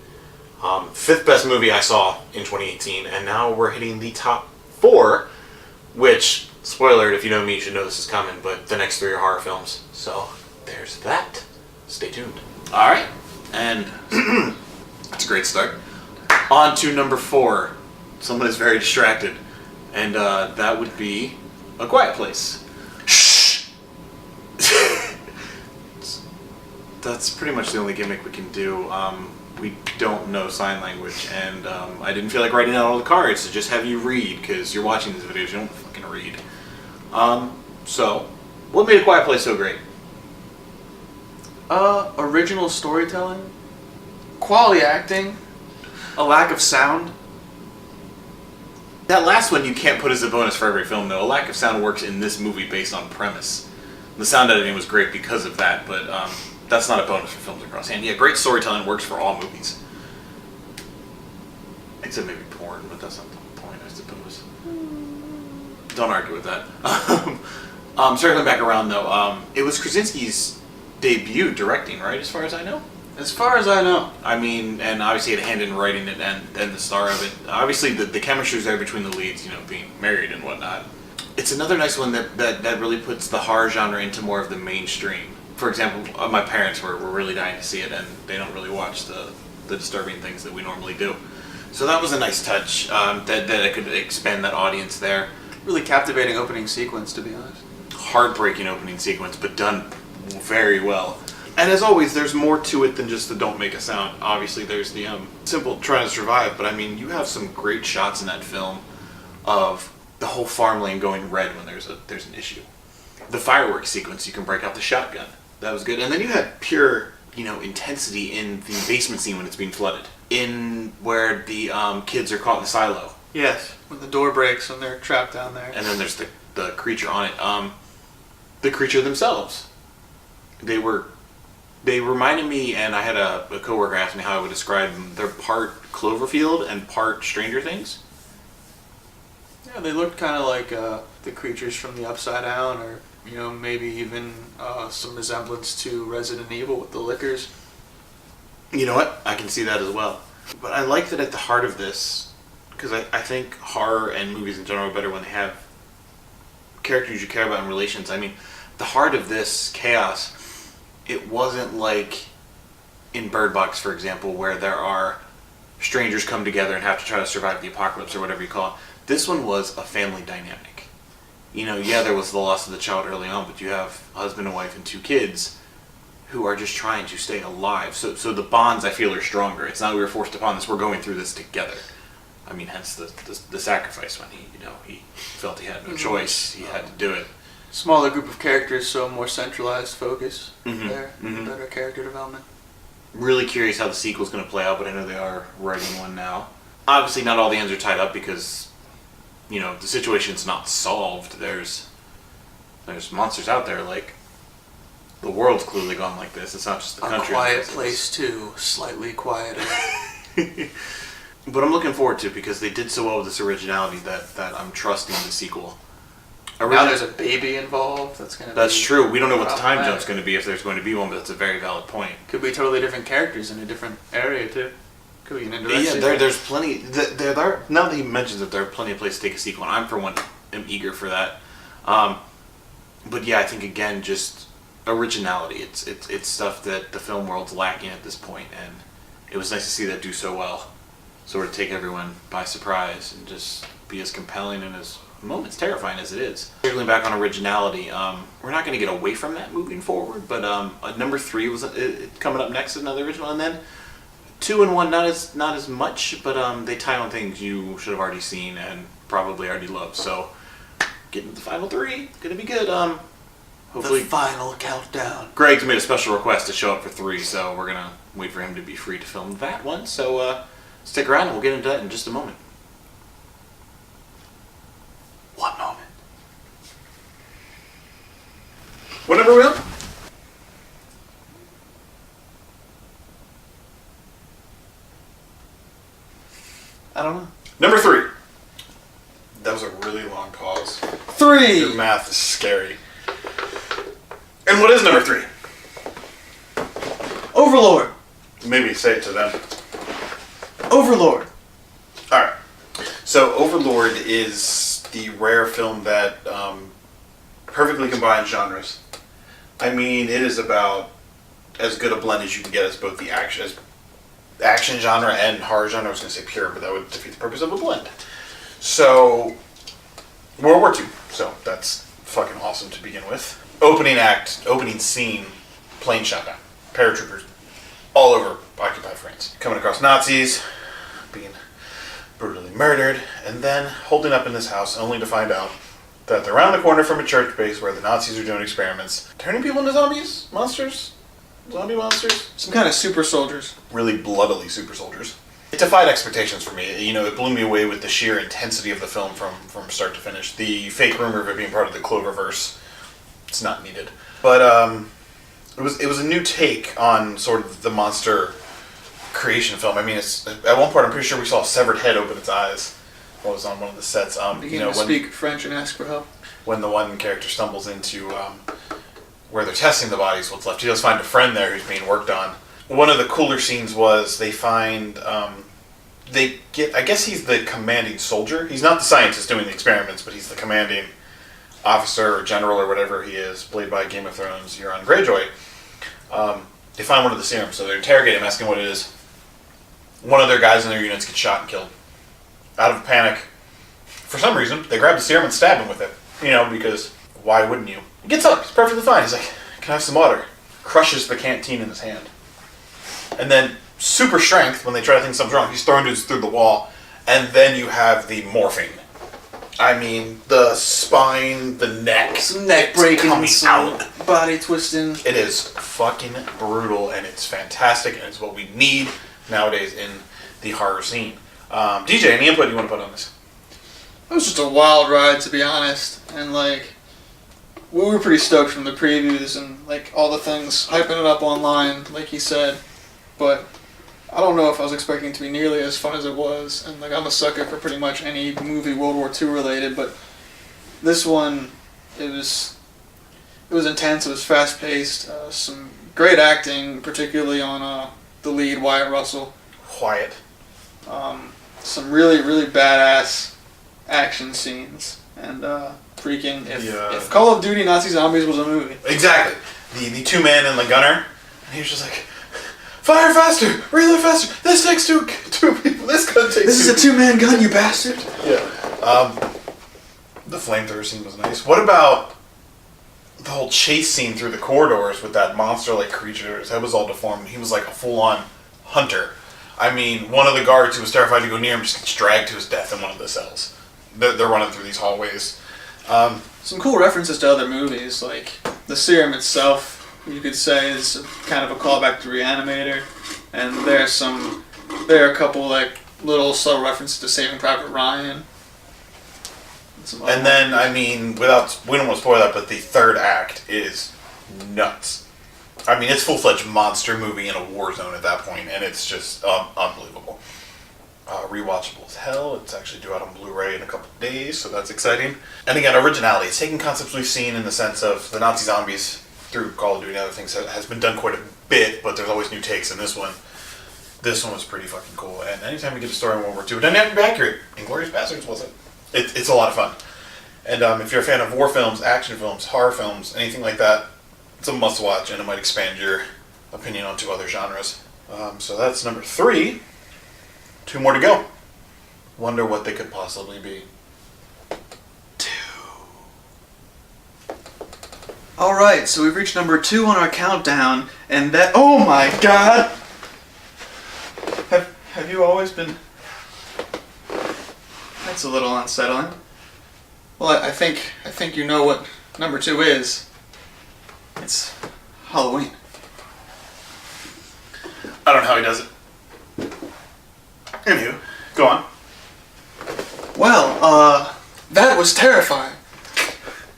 5th best movie I saw in 2018, and now we're hitting the top 4, which, spoiler, if you know me, you should know this is coming, but the next 3 are horror films. So there's that. Stay tuned. Alright, and that's a great start. On to number 4. Someone is very distracted, and that would be A Quiet Place. Shh! That's pretty much the only gimmick we can do. We don't know sign language, and I didn't feel like writing out all the cards to just have you read, because you're watching these videos, you don't fucking read. So, what made A Quiet Place so great? Original storytelling, quality acting, a lack of sound. That last one you can't put as a bonus for every film, though. A lack of sound works in this movie based on premise. The sound editing was great because of that, but that's not a bonus for films across hand. Yeah, great storytelling works for all movies. Except maybe porn, but that's not the point, I suppose. Don't argue with that. Circling back around, though, it was Krasinski's debut directing, right, as far as I know? As far as I know. I mean, and obviously he had a hand in writing it and the star of it. Obviously the chemistry's there between the leads, you know, being married and whatnot. It's another nice one that really puts the horror genre into more of the mainstream. For example, my parents were really dying to see it, and they don't really watch the disturbing things that we normally do. So that was a nice touch, that it could expand that audience there. Really captivating opening sequence, to be honest. Heartbreaking opening sequence, but done very well. And as always, there's more to it than just the don't make a sound. Obviously, there's the simple trying to survive, but I mean, you have some great shots in that film of the whole farmland going red when there's an issue. The fireworks sequence, you can break out the shotgun. That was good. And then you had pure, intensity in the basement scene when it's being flooded. In where the kids are caught in the silo. Yes, when the door breaks and they're trapped down there. And then there's the creature on it. The creature themselves. They reminded me, and I had a coworker ask me how I would describe them. They're part Cloverfield and part Stranger Things. Yeah, they looked kind of like the creatures from the Upside Down, or maybe even some resemblance to Resident Evil with the lickers. You know what? I can see that as well. But I like that at the heart of this because I think horror and movies in general are better when they have characters you care about and relations. I mean, the heart of this chaos, it wasn't like in Bird Box, for example, where there are strangers come together and have to try to survive the apocalypse or whatever you call it. This one was a family dynamic. You know, yeah, there was the loss of the child early on, but you have a husband and wife and 2 kids who are just trying to stay alive. So the bonds, I feel, are stronger. It's not we were forced upon this, we're going through this together. I mean, hence the sacrifice when he felt he had no choice, he had to do it. Smaller group of characters, so more centralized focus there. Better character development. Really curious how the sequel's going to play out, but I know they are writing one now. Obviously, not all the ends are tied up because, you know, the situation's not solved. There's monsters out there. Like, the world's clearly gone like this. It's not just the country. A Quiet Place too, slightly quieter. But I'm looking forward to it because they did so well with this originality that I'm trusting the sequel. Now there's a baby involved. That's true. We don't know what the time jump's going to be, if there's going to be one, but that's a very valid point. Could be totally different characters in a different area too. Could be an indirect. Yeah, there's plenty. There now that he mentions it, there are plenty of places to take a sequel, and I'm for one am eager for that. But yeah, I think again just originality. It's stuff that the film world's lacking at this point, and it was nice to see that do so well. Sort of take everyone by surprise and just be as compelling and as moments terrifying as it is. Circling back on originality, we're not going to get away from that moving forward, but number 3 was coming up next, another original, and then 2 and 1 not as much, but they tie on things you should have already seen and probably already loved. So getting to the final 3, gonna be good. Hopefully, the final countdown. Greg's made a special request to show up for 3, so we're gonna wait for him to be free to film that one. So stick around, and we'll get into that in just a moment. One moment. What number are we on? I don't know. Number 3. That was a really long pause. 3! Your math is scary. And what is number 3? Overlord! Maybe say it to them. Overlord! Alright. So Overlord is the rare film that perfectly combines genres. I mean, it is about as good a blend as you can get as both the action genre and horror genre. I was going to say pure, but that would defeat the purpose of a blend. So, World War II. So, that's fucking awesome to begin with. Opening scene, plane shot down. Paratroopers all over occupied France. Coming across Nazis, being brutally murdered, and then holding up in this house only to find out that they're around the corner from a church base where the Nazis are doing experiments. Turning people into zombies? Monsters? Zombie monsters? Some kind of super soldiers. Really bloodily super soldiers. It defied expectations for me. You know, it blew me away with the sheer intensity of the film from start to finish. The fake rumor of it being part of the Cloververse, it's not needed. But it was a new take on sort of the monster creation film. I mean, it's at one part I'm pretty sure we saw a severed head open its eyes while it was on one of the sets. Begin to speak French and ask for help. When the one character stumbles into where they're testing the bodies, what's left, he does find a friend there who's being worked on. One of the cooler scenes was they find I guess he's the commanding soldier. He's not the scientist doing the experiments, but he's the commanding officer or general or whatever he is, played by Game of Thrones Euron Greyjoy. They find one of the serums, so they interrogate him, asking what it is. One of their guys in their units gets shot and killed. Out of panic, for some reason, they grab the serum and stab him with it. You know, because why wouldn't you? He gets up, he's perfectly fine. He's like, can I have some water? Crushes the canteen in his hand. And then, super strength, when they try to think something's wrong, he's throwing dudes through the wall. And then you have the morphing. I mean, the spine, the neck. Some neck breaking, coming some out. body twisting. It is fucking brutal, and it's fantastic, and it's what we need nowadays in the horror scene. DJ, any input you want to put on this? It was just a wild ride, to be honest. And, like, we were pretty stoked from the previews and, like, all the things, hyping it up online, like he said. But I don't know if I was expecting it to be nearly as fun as it was. And, like, I'm a sucker for pretty much any movie World War II related. But this one, it was intense. It was fast-paced. Some great acting, particularly on the lead, Wyatt Russell. Quiet. some really, really badass action scenes. And freaking, if Call of Duty Nazi Zombies was a movie. Exactly. The two man and the gunner, and he was just like, fire faster, reload faster. This takes two people. This gun takes. This is a two-man gun, you bastard. Yeah. The flamethrower scene was nice. What about the whole chase scene through the corridors with that monster-like creature? His head was all deformed. He was like a full-on hunter. I mean, one of the guards who was terrified to go near him just gets dragged to his death in one of the cells. They're running through these hallways. Some cool references to other movies, like the serum itself, you could say is kind of a callback to Reanimator, and there are a couple like little subtle references to Saving Private Ryan. And then, I mean, we don't want to spoil that, but the third act is nuts. I mean, it's full-fledged monster movie in a war zone at that point, and it's just unbelievable. Rewatchable as hell. It's actually due out on Blu-ray in a couple of days, so that's exciting. And again, originality. It's taking concepts we've seen in the sense of the Nazi zombies through Call of Duty and other things has been done quite a bit, but there's always new takes in this one. This one was pretty fucking cool, and anytime we get a story in World War II, it doesn't have to be accurate. Inglourious Basterds wasn't. It's a lot of fun. And if you're a fan of war films, action films, horror films, anything like that, it's a must-watch, and it might expand your opinion onto other genres. So that's number 3. 2 more to go. Wonder what they could possibly be. 2. Alright, so we've reached number 2 on our countdown, and that... Oh my god! Have you always been... That's a little unsettling. Well, I think you know what number 2 is. It's Halloween. I don't know how he does it. Anywho, go on. Well, that was terrifying.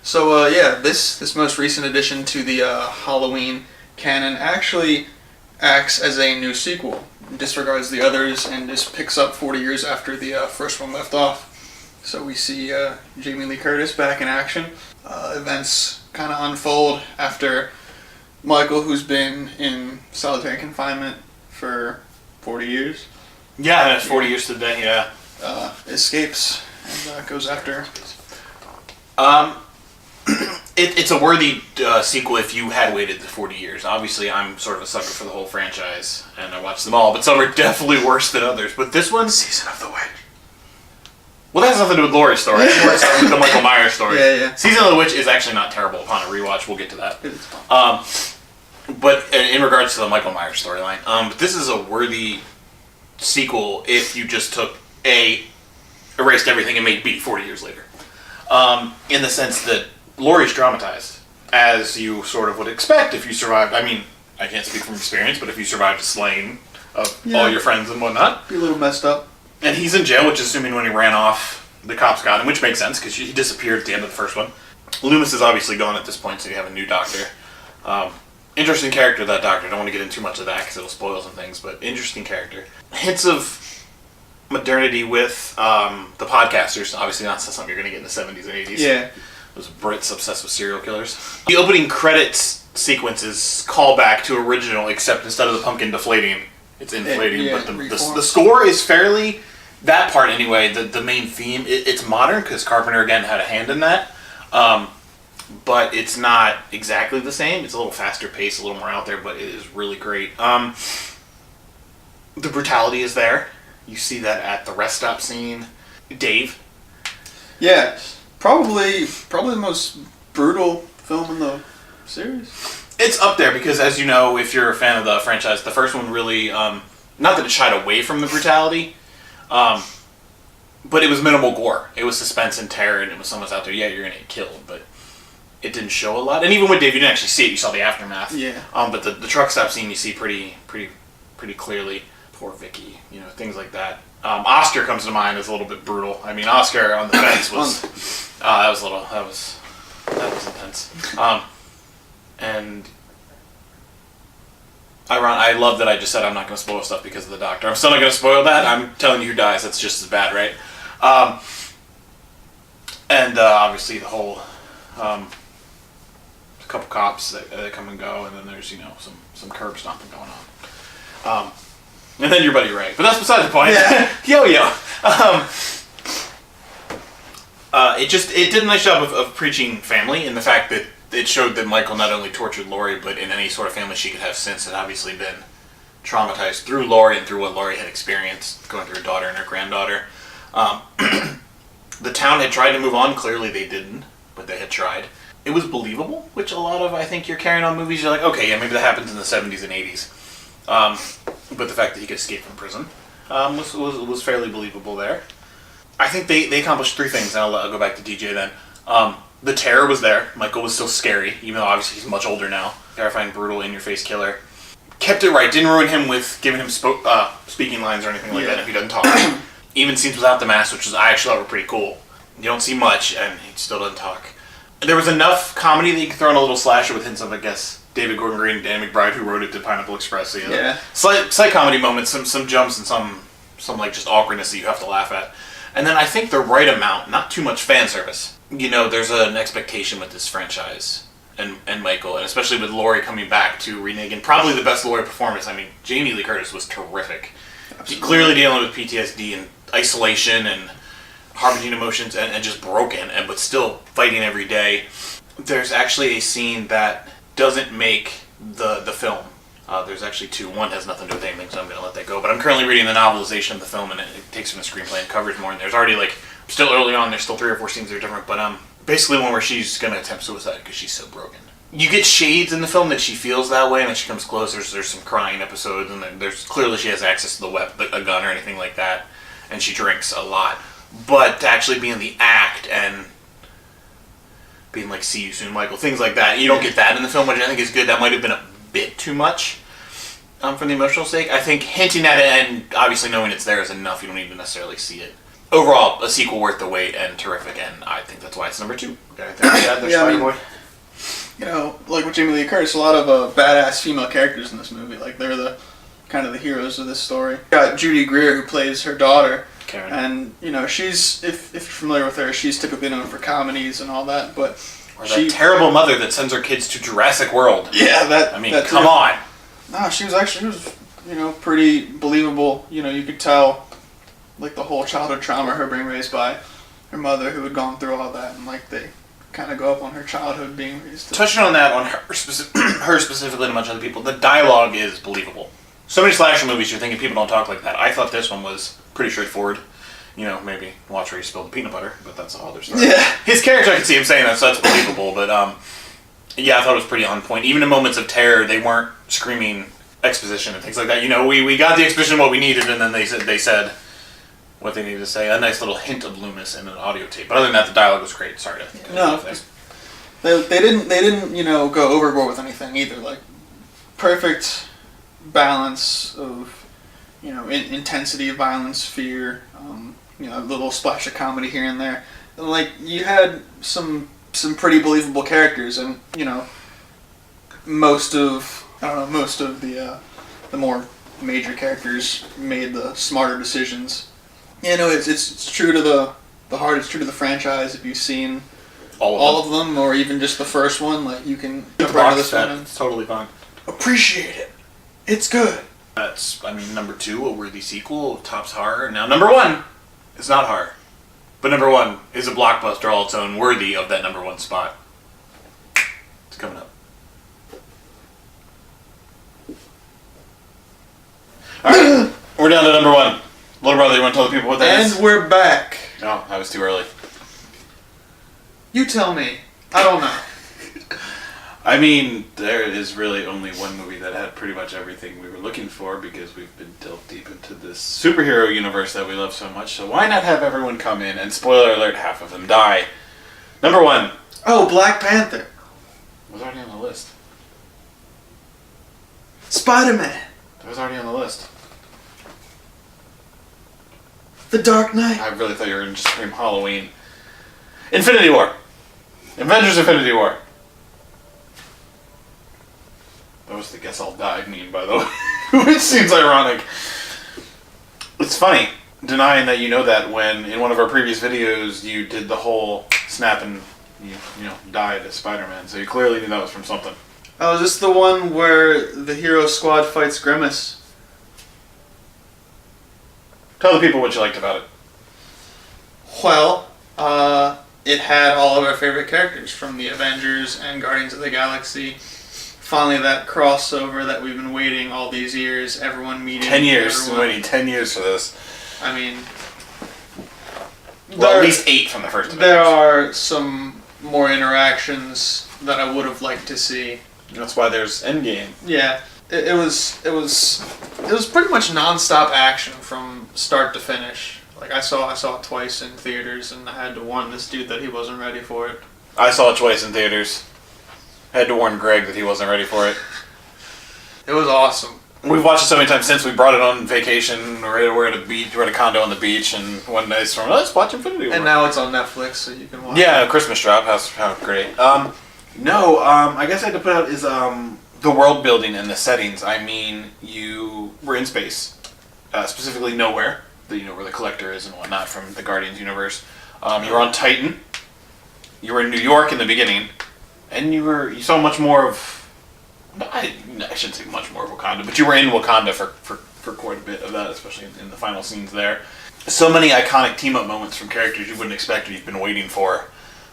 So, yeah, this most recent addition to the Halloween canon actually acts as a new sequel. Disregards the others and just picks up 40 years after the first one left off. So we see Jamie Lee Curtis back in action. Events kind of unfold after Michael, who's been in solitary confinement for 40 years. Yeah, it's 40 years to the day, yeah. Escapes and goes after. It's a worthy sequel if you had waited the 40 years. Obviously, I'm sort of a sucker for the whole franchise, and I watched them all, but some are definitely worse than others. But this one... Season of the Witch. Well, that has nothing to do with Laurie's story. It's more something with the Michael Myers story. Yeah. Season of the Witch is actually not terrible upon a rewatch. We'll get to that. It's fun. But in regards to the Michael Myers storyline, this is a worthy sequel if you just took A, erased everything, and made B 40 years later. In the sense that Laurie's dramatized, as you sort of would expect if you survived. I mean, I can't speak from experience, but if you survived a slaying of all your friends and whatnot. Be a little messed up. And he's in jail, which is assuming when he ran off, the cops got him, which makes sense, because he disappeared at the end of the first one. Loomis is obviously gone at this point, so you have a new doctor. Interesting character, that doctor. I don't want to get into too much of that, because it'll spoil some things, but interesting character. Hints of modernity with the podcasters. Obviously not something you're going to get in the 70s and 80s. Yeah. Those Brits obsessed with serial killers. The opening credits sequence is callback to original, except instead of the pumpkin deflating, it's inflating. But the score is fairly... That part, anyway, the main theme, it's modern, because Carpenter, again, had a hand in that. But it's not exactly the same. It's a little faster paced, a little more out there, but it is really great. The brutality is there. You see that at the rest stop scene. Dave. Yeah, probably the most brutal film in the series. It's up there because, as you know, if you're a fan of the franchise, the first one really, not that it shied away from the brutality, but it was minimal gore. It was suspense and terror, and it was someone's out there, yeah, you're going to get killed, but it didn't show a lot. And even with Dave, you didn't actually see it. You saw the aftermath. Yeah. But the truck stop scene you see pretty clearly. Poor Vicky, things like that. Oscar comes to mind as a little bit brutal. I mean, Oscar on the fence was that was intense. And I love that I just said I'm not going to spoil stuff because of the doctor. I'm still not going to spoil that. I'm telling you who dies. That's just as bad, right? And obviously the whole a couple cops that come and go, and then there's some curb stomping going on. And then your buddy Ray. But that's beside the point. Yeah. Yo-yo. It did a nice job of preaching family, in the fact that it showed that Michael not only tortured Laurie, but in any sort of family she could have since had obviously been traumatized through Laurie and through what Laurie had experienced, going through her daughter and her granddaughter. The town had tried to move on. Clearly they didn't, but they had tried. It was believable, which a lot of, I think, you're carrying on movies, you're like, okay, yeah, maybe that happens in the 70s and 80s. But the fact that he could escape from prison was fairly believable there. I think they accomplished three things, and I'll go back to DJ then. The terror was there. Michael was still scary, even though obviously he's much older now. Terrifying, brutal, in-your-face killer. Kept it right. Didn't ruin him with giving him speaking lines or anything like that if he doesn't talk. Even scenes without the mask, which I actually thought were pretty cool. You don't see much, and he still doesn't talk. There was enough comedy that you could throw in a little slasher with hints of, I guess, David Gordon Green and Danny McBride, who wrote it, did Pineapple Express. So, Yeah. Slight comedy moments, some jumps, and some like just awkwardness that you have to laugh at. And then I think the right amount, not too much fan service. You know, there's an expectation with this franchise and Michael, and especially with Laurie coming back to renege, and probably the best Laurie performance. I mean, Jamie Lee Curtis was terrific. Clearly dealing with PTSD and isolation and harboring emotions and just broken, but still fighting every day. There's actually a scene that doesn't make the film. There's actually two. One has nothing to do with anything, so I'm going to let that go. But I'm currently reading the novelization of the film, and it takes from the screenplay and covers more. And there's already, like, still early on, there's still 3 or 4 scenes that are different. But basically one where she's going to attempt suicide because she's so broken. You get shades in the film that she feels that way, and as she comes close, there's some crying episodes, and there's clearly she has access to a gun or anything like that, and she drinks a lot. But to actually be in the act and being like, see you soon, Michael, things like that, you don't get that in the film, which I think is good. That might have been a bit too much for the emotional sake. I think hinting at it and obviously knowing it's there is enough. You don't need to necessarily see it. Overall, a sequel worth the wait and terrific, and I think that's why it's number 2. You know, like with Jamie Lee Curtis, a lot of badass female characters in this movie. Like, they're the kind of the heroes of this story. You got Judy Greer, who plays her daughter. Karen. And, you know, she's, if you're familiar with her, she's typically known for comedies and all that, but or that terrible mother that sends her kids to Jurassic World. Yeah, that... I mean, come on. No, she was, you know, pretty believable. You know, you could tell, like, the whole childhood trauma her being raised by her mother, who had gone through all that, and, like, they kind of go up on her childhood being raised. Touching on that, on her specifically and a bunch of other people, the dialogue is believable. So many slasher movies, you're thinking people don't talk like that. I thought this one was pretty straightforward. You know, maybe watch where he spilled the peanut butter, but that's a whole other story. Yeah. His character, I can see him saying that, so that's believable, but yeah, I thought it was pretty on point. Even in moments of terror, they weren't screaming exposition and things like that. You know, we got the exposition of what we needed, and then they said what they needed to say. A nice little hint of Loomis in an audio tape. But other than that, the dialogue was great. Sorry to No, they didn't, you know, go overboard with anything either. Like, perfect balance of, you know, intensity, violence, fear, you know, a little splash of comedy here and there. And, like, you had some pretty believable characters, and, you know, most of the more major characters made the smarter decisions. You know, it's true to the heart. It's true to the franchise. If you've seen all of them, or even just the first one, like, you can jump right into this one and it's totally fine. Appreciate it. It's good. That's, I mean, number 2, a worthy sequel, tops horror. Now, number 1 is not horror, but number 1 is a blockbuster all its own, worthy of that number 1 spot. It's coming up. All right, we're down to number 1. Little brother, you want to tell the people what that is? And we're back. No, that was too early. You tell me. I don't know. I mean, there is really only one movie that had pretty much everything we were looking for, because we've been delved deep into this superhero universe that we love so much. So why not have everyone come in and, spoiler alert, half of them die? Number 1. Oh, Black Panther. Was already on the list. Spider-Man. That was already on the list. The Dark Knight. I really thought you were going to just scream Halloween. Infinity War. Avengers Infinity War. That was the guess I'll die meme, by the way. Which seems ironic. It's funny, denying that you know that, when in one of our previous videos you did the whole snap and you know, died as Spider-Man. So you clearly knew that was from something. Oh, is this the one where the hero squad fights Grimace? Tell the people what you liked about it. Well, it had all of our favorite characters from the Avengers and Guardians of the Galaxy. Finally, that crossover that we've been waiting all these years, everyone meeting. 10 years. Everyone. We're waiting 10 years for this. I mean, Well, at least 8 from the first Avengers. there are some more interactions that I would have liked to see. That's why there's Endgame. Yeah, it was pretty much non-stop action from start to finish. Like I saw it twice in theaters, and I had to warn this dude that he wasn't ready for it. I saw it twice in theaters. Had to warn Greg that he wasn't ready for it. It was awesome. We've watched it so many times since. We brought it on vacation. We're at a beach. We're at a condo on the beach, and one night storm. Let's watch Infinity War. And now it's on Netflix, so you can watch. Yeah, Christmas drop. How great. I guess I had to put out is the world building and the settings. I mean, you were in space, specifically nowhere. Where the Collector is and whatnot from the Guardians universe. You were on Titan. You were in New York in the beginning, and you saw much more of. I shouldn't say much more of Wakanda, but you were in Wakanda for quite a bit of that, especially in the final scenes there. So many iconic team-up moments from characters you wouldn't expect or you've been waiting for.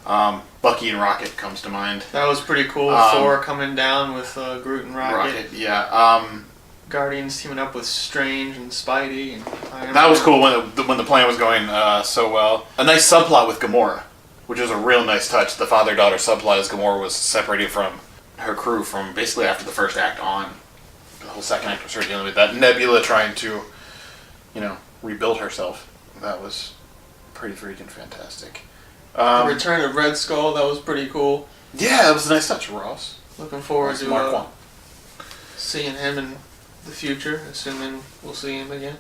Bucky and Rocket comes to mind. That was pretty cool. Thor coming down with Groot and Rocket. Yeah. Guardians teaming up with Strange and Spidey. And Iron Man. That was cool when the plan was going so well. A nice subplot with Gamora, which was a real nice touch. The father-daughter subplot as Gamora was separated from her crew from basically after the first act on. The whole second act was her dealing with that. Nebula trying to, rebuild herself. That was pretty freaking fantastic. The return of Red Skull, that was pretty cool. Yeah, that was a nice touch, Ross. Looking forward to Mark One. seeing him in the future, assuming we'll see him again.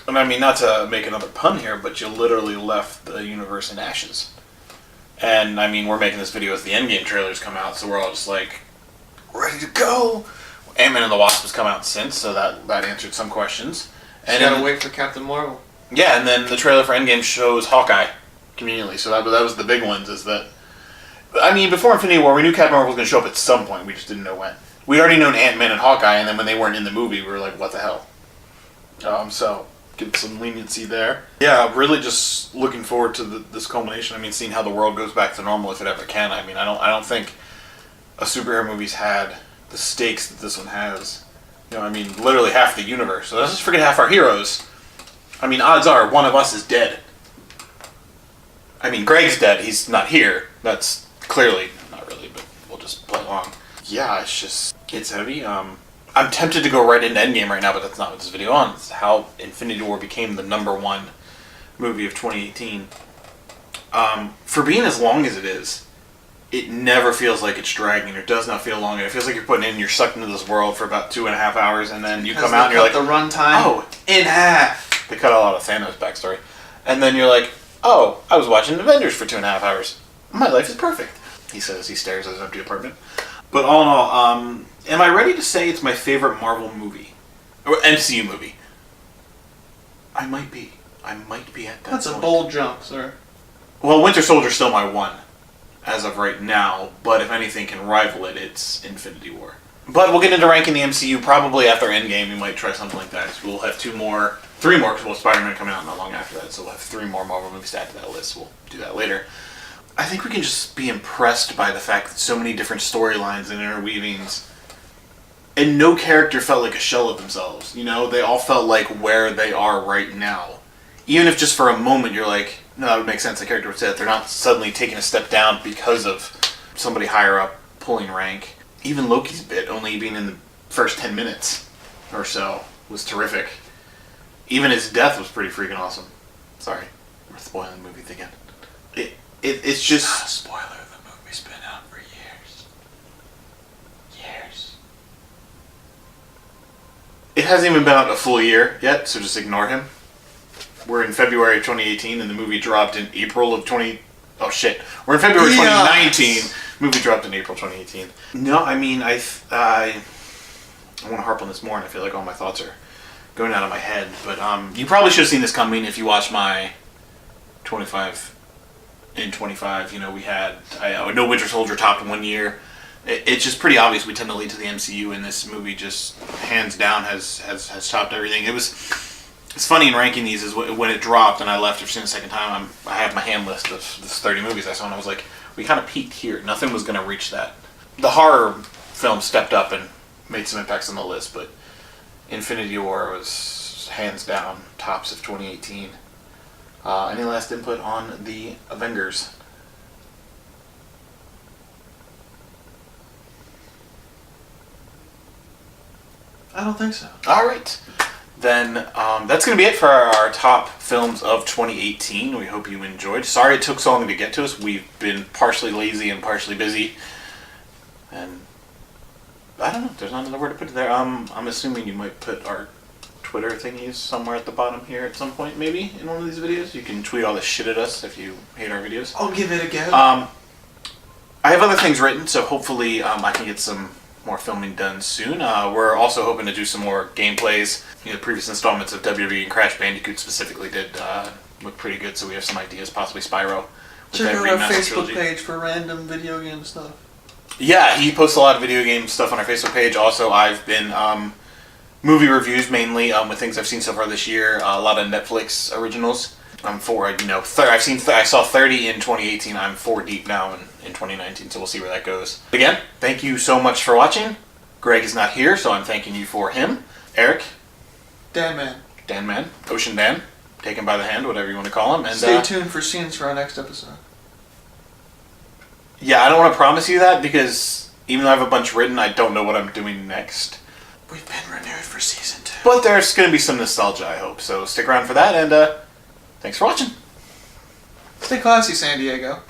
And I mean, not to make another pun here, but you literally left the universe in ashes. And I mean, we're making this video as the Endgame trailers come out, so we're all just like, ready to go. Ant-Man and the Wasp has come out since, so that answered some questions. And gotta wait for Captain Marvel. Yeah, and then the trailer for Endgame shows Hawkeye conveniently. So that was the big ones. Is that I mean, before Infinity War, we knew Captain Marvel was going to show up at some point. We just didn't know when. We'd already known Ant-Man and Hawkeye, and then when they weren't in the movie, we were like, what the hell? So give some leniency there. Yeah, really just looking forward to this culmination. I mean, seeing how the world goes back to normal if it ever can. I mean, I don't think a superhero movie's had the stakes that this one has. I mean, literally half the universe. So let's just forget half our heroes. I mean, odds are one of us is dead. I mean, Greg's dead. He's not here. That's clearly not really, but we'll just play along. Yeah, it's heavy. I'm tempted to go right into Endgame right now, but that's not what this video on. It's how Infinity War became the #1 movie of 2018. For being as long as it is, it never feels like it's dragging. It does not feel long. It feels like you're putting in, you're sucked into this world for about 2.5 hours, and then you come out and you're like, the runtime in half. They cut a lot of Thanos backstory, and then you're like, oh, I was watching Avengers for 2.5 hours. My life is perfect. He says as he stares at his empty apartment. But all in all, am I ready to say it's my favorite Marvel movie or MCU movie? I might be. I might be at that. That's point. A bold jump, sir. Well, Winter Soldier's still my one, as of right now, but if anything can rival it, it's Infinity War. But we'll get into ranking the MCU probably after Endgame. We might try something like that. So we'll have 3 more, because we'll have Spider-Man coming out not long after that, so we'll have 3 more Marvel movies to add to that list. We'll do that later. I think we can just be impressed by the fact that so many different storylines and interweavings, and no character felt like a shell of themselves. They all felt like where they are right now. Even if just for a moment you're like, no, that would make sense, the character would say that. They're not suddenly taking a step down because of somebody higher up pulling rank. Even Loki's bit, only being in the first 10 minutes or so, was terrific. Even his death was pretty freaking awesome. Sorry, we're spoiling the movie again. It's just... Not a spoiler, the movie's been out for years. Years. It hasn't even been out a full year yet, so just ignore him. We're in February of 2018, and the movie dropped in April of 20... Oh, shit. We're in February 2019. Movie dropped in April 2018. No, I mean, I want to harp on this more, and I feel like all my thoughts are going out of my head. But you probably should have seen this coming if you watched my 25 in 25. We had... I know Winter Soldier topped 1 year. It's just pretty obvious we tend to lead to the MCU, and this movie just, hands down, has topped everything. It's funny in ranking these is when it dropped and I left after seeing the second time. I have my hand list of the 30 movies I saw, and I was like, we kind of peaked here. Nothing was going to reach that. The horror film stepped up and made some impacts on the list, but Infinity War was hands down tops of 2018. Any last input on the Avengers? I don't think so. All right. Then that's going to be it for our top films of 2018. We hope you enjoyed. Sorry it took so long to get to us. We've been partially lazy and partially busy. And I don't know. There's not another word to put it there. I'm assuming you might put our Twitter thingies somewhere at the bottom here at some point, maybe, in one of these videos. You can tweet all this shit at us if you hate our videos. I'll give it a go. I have other things written, so hopefully I can get some more filming done soon. We're also hoping to do some more gameplays. The previous installments of WWE and Crash Bandicoot specifically did look pretty good, so we have some ideas, possibly Spyro. Check out our Facebook page for random video game stuff. Yeah, he posts a lot of video game stuff on our Facebook page. Also, I've been movie reviews mainly with things I've seen so far this year. A lot of Netflix originals. I'm four, I saw 30 in 2018. I'm 4 deep now in 2019, so we'll see where that goes. Again, thank you so much for watching. Greg is not here, so I'm thanking you for him. Eric. Dan Man. Ocean Dan. Take him by the hand, whatever you want to call him. And stay tuned for scenes for our next episode. Yeah, I don't want to promise you that because even though I have a bunch written, I don't know what I'm doing next. We've been renewed for season 2. But there's going to be some nostalgia, I hope. So stick around for that, and thanks for watching. Stay classy, San Diego.